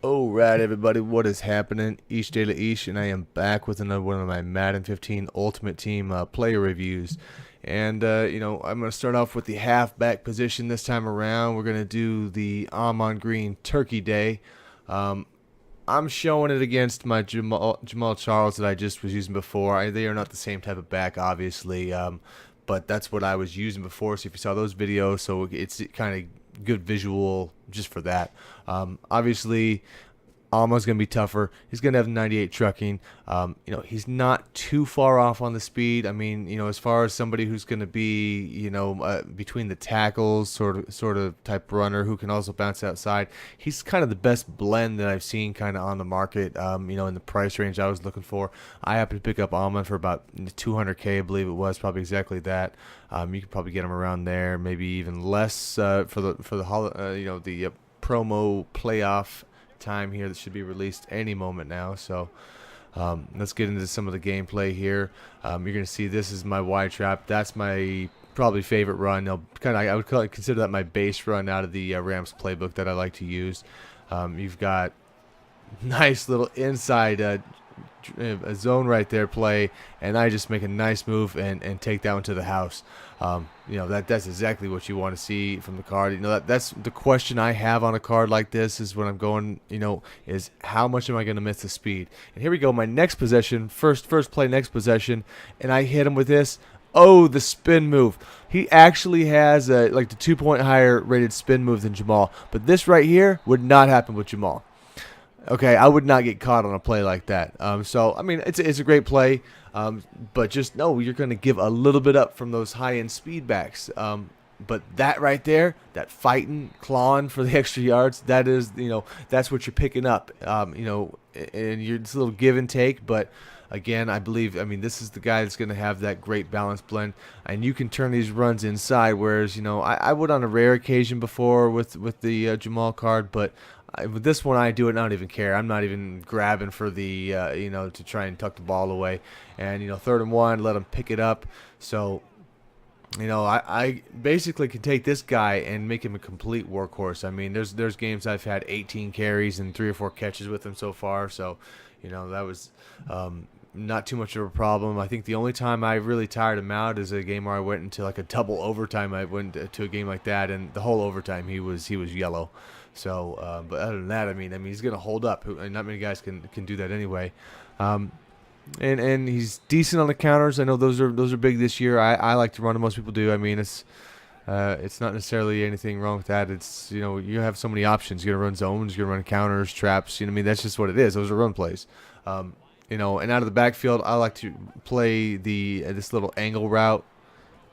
Alright everybody, what is happening? Ish Day to Ish, and I am back with another one of my Madden 15 Ultimate Team player reviews. And, I'm going to start off with the halfback position this time around. We're going to do the Ahman Green Turkey Day. I'm showing it against my Jamal Charles that I just was using before. They are not the same type of back, obviously, but that's what I was using before. So if you saw those videos, so it's kind of good visual just for that. Obviously, Almo's going to be tougher. He's going to have 98 trucking. He's not too far off on the speed. I mean, as far as somebody who's going to be, between the tackles, sort of type runner who can also bounce outside. He's kind of the best blend that I've seen kind of on the market. In the price range I was looking for. I happened to pick up Alma for about 200K, I believe it was, probably exactly that. You could probably get him around there, maybe even less for the promo playoff time here that should be released any moment now. So let's get into some of the gameplay here. You're gonna see this is my Y trap. That's my probably favorite run. I would consider that my base run out of the Rams playbook that I like to use. You've got nice little inside a zone right there play, and I just make a nice move and take that one to the house. That's exactly what you want to see from the card. That's the question I have on a card like this is when I'm going, is how much am I going to miss the speed? And here we go, my next possession, first play, next possession, and I hit him with this. Oh, the spin move. He actually has like the 2-point higher rated spin move than Jamal, but this right here would not happen with Jamal. Okay, I would not get caught on a play like that. So, I mean, it's a great play, but just know you're going to give a little bit up from those high-end speed backs. But that right there, that fighting, clawing for the extra yards, that is, that's what you're picking up. And it's a little give and take, but again, I mean, this is the guy that's going to have that great balanced blend, and you can turn these runs inside, whereas, I would on a rare occasion before with the Jamal card, but with this one, I do it, and I don't even care. I'm not even grabbing for the, to try and tuck the ball away. And, 3rd and 1, let him pick it up. So, I basically can take this guy and make him a complete workhorse. I mean, there's games I've had 18 carries and 3 or 4 catches with him so far. So, that was not too much of a problem. I think the only time I really tired him out is a game where I went into like a double overtime. I went to a game like that, and the whole overtime he was yellow. So, but other than that, I mean, he's gonna hold up. And not many guys can do that anyway. And he's decent on the counters. I know those are big this year. I like to run them. Most people do. I mean, it's not necessarily anything wrong with that. It's you have so many options. You're gonna run zones. You're gonna run counters, traps. I mean, that's just what it is. Those are run plays. And out of the backfield, I like to play this little angle route.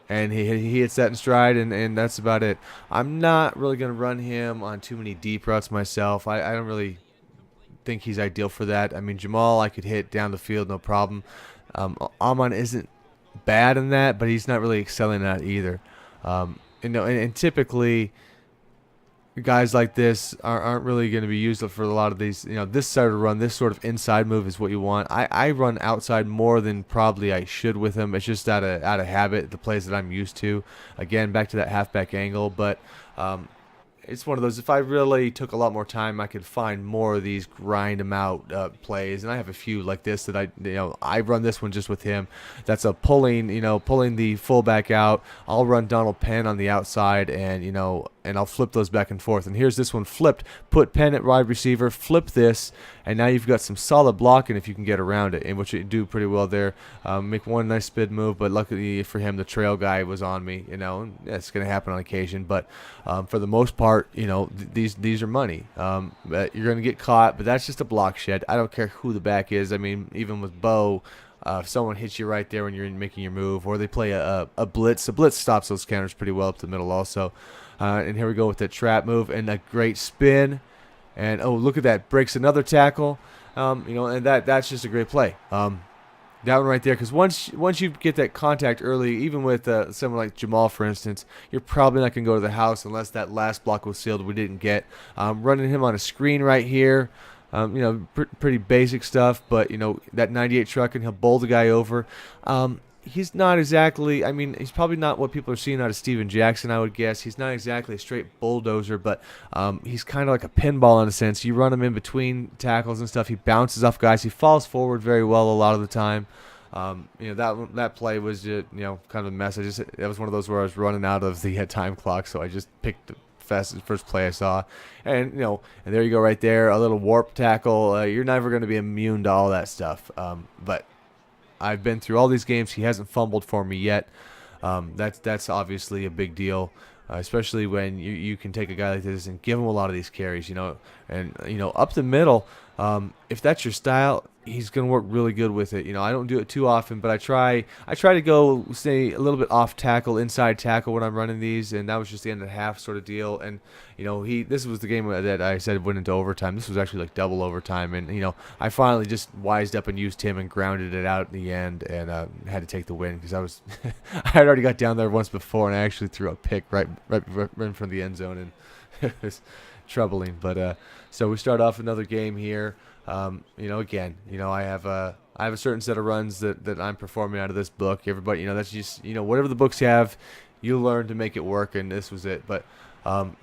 And he hits that in stride, and that's about it. I'm not really going to run him on too many deep routes myself. I don't really think he's ideal for that. I mean, Jamal I could hit down the field, no problem. Ahman isn't bad in that, but he's not really excelling at it either. And typically, guys like this aren't really going to be used for a lot of these. This side of the run, this sort of inside move is what you want. I run outside more than probably I should with him. It's just out of habit, the plays that I'm used to. Again, back to that halfback angle, but it's one of those, if I really took a lot more time, I could find more of these grind them out plays, and I have a few like this that I run this one just with him. That's a pulling the fullback out. I'll run Donald Penn on the outside, and I'll flip those back and forth. And here's this one flipped. Put Penn at wide receiver, flip this, and now you've got some solid blocking if you can get around it, and which you do pretty well there. Make one nice spin move, but luckily for him, the trail guy was on me. That's going to happen on occasion, but for the most part, these are money. You're going to get caught, but that's just a block shed. I don't care who the back is. I mean, even with Bo, if someone hits you right there when you're making your move, or they play a blitz, a blitz stops those counters pretty well up the middle also. And here we go with that trap move and a great spin. And, oh, look at that. Breaks another tackle. And that's just a great play. That one right there, because once you get that contact early, even with someone like Jamal, for instance, you're probably not going to go to the house unless that last block was sealed we didn't get. Running him on a screen right here. Pretty basic stuff, but, that 98 truck, and he'll bowl the guy over. he's not exactly, I mean, he's probably not what people are seeing out of Steven Jackson, I would guess. He's not exactly a straight bulldozer, but he's kind of like a pinball in a sense. You run him in between tackles and stuff. He bounces off guys. He falls forward very well a lot of the time. That play was just, kind of a mess. That was one of those where I was running out of the time clock, so I just picked the fastest first play I saw, and and there you go right there, a little warp tackle. You're never going to be immune to all that stuff, but I've been through all these games. He hasn't fumbled for me yet. That's obviously a big deal, especially when you can take a guy like this and give him a lot of these carries, and up the middle. If that's your style, he's going to work really good with it. I don't do it too often, but I try to go, say, a little bit off tackle, inside tackle when I'm running these, and that was just the end of the half sort of deal. And this was the game that I said went into overtime. This was actually like double overtime, and I finally just wised up and used him and grounded it out in the end, and had to take the win because I was I had already got down there once before, and I actually threw a pick right in front of the end zone, and it was troubling. But so we start off another game here. Again, I have a certain set of runs that I'm performing out of this book. Everybody, that's just, whatever the books have, you learn to make it work, and this was it. But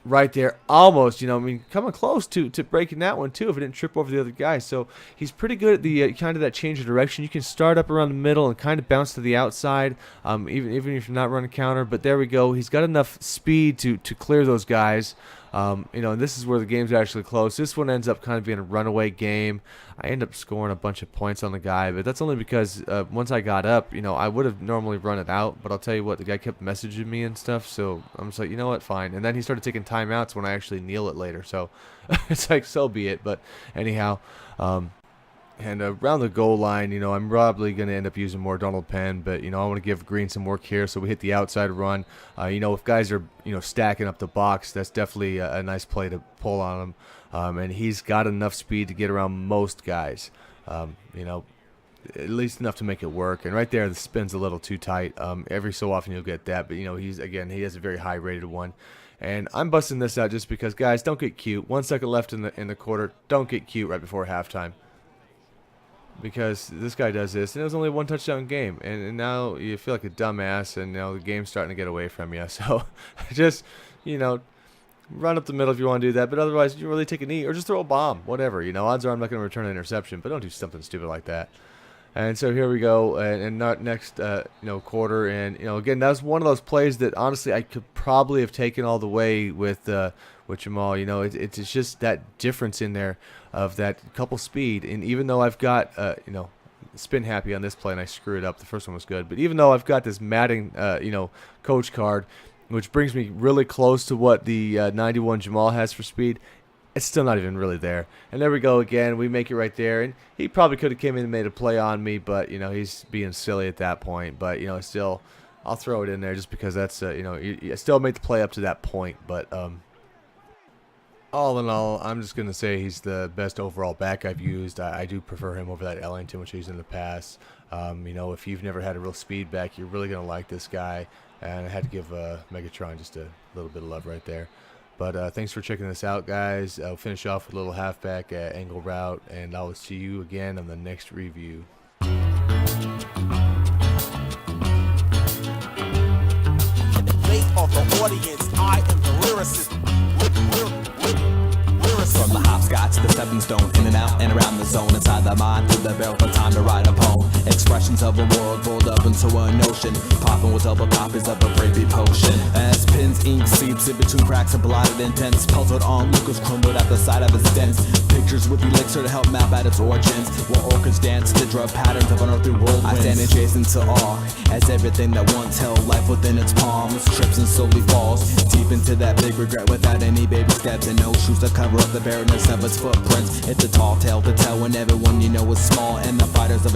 right there, almost, coming close to breaking that one too if it didn't trip over the other guy. So he's pretty good at the kind of that change of direction. You can start up around the middle and kind of bounce to the outside, even if you're not running counter. But there we go. He's got enough speed to clear those guys. And this is where the game's actually close. This one ends up kind of being a runaway game. I end up scoring a bunch of points on the guy, but that's only because once I got up, I would have normally run it out, but I'll tell you what, the guy kept messaging me and stuff, so I'm just like, you know what, fine. And then he started taking timeouts when I actually kneel it later, so it's like, so be it. But anyhow, and around the goal line, I'm probably going to end up using more Donald Penn, but, I want to give Green some work here. So we hit the outside run. If guys are, stacking up the box, that's definitely a nice play to pull on him. And he's got enough speed to get around most guys, at least enough to make it work. And right there, the spin's a little too tight. Every so often you'll get that, but, he has a very high rated one. And I'm busting this out just because, guys, don't get cute. 1 second left in the quarter. Don't get cute right before halftime. Because this guy does this, and it was only a 1 touchdown game, and now you feel like a dumbass, and now the game's starting to get away from you. So just, run up the middle if you want to do that, but otherwise you really take a knee or just throw a bomb, whatever. Odds are I'm not going to return an interception, but don't do something stupid like that. And so here we go, and not next, quarter, and again, that was one of those plays that honestly I could probably have taken all the way with Jamal. It's just that difference in there of that couple speed, and even though I've got spin happy on this play and I screw it up, the first one was good, but even though I've got this Madden coach card, which brings me really close to what the 91 Jamal has for speed, it's still not even really there. And there we go again. We make it right there. And he probably could have came in and made a play on me, but, he's being silly at that point. But, still, I'll throw it in there just because that's, you still made the play up to that point. But all in all, I'm just going to say he's the best overall back I've used. I do prefer him over that Ellington, which I used in the past. If you've never had a real speed back, you're really going to like this guy. And I had to give Megatron just a little bit of love right there. But thanks for checking this out, guys. I'll finish off with a little halfback angle route, and I will see you again on the next review. Of the audience, I am the lyricist. From the hopscotch to the stepping stone, in and out and around the zone, inside the mind, through the barrel for time to write a poem. Expressions of a world rolled up into a notion, popping with double copies of a gravy potion. As pins, ink seeps in between cracks of blotted intents, puzzled on Lucas crumbled at the side of his dents. Pictures with elixir to help map out its origins, while orchids dance to draw patterns of unearthly whirlwinds. I stand adjacent to awe, as everything that once held life within its palms trips and slowly falls deep into that big regret without any baby steps and no shoes to cover up the barrenness of its footprints. It's a tall tale to tell when everyone you know is small, and the fighters of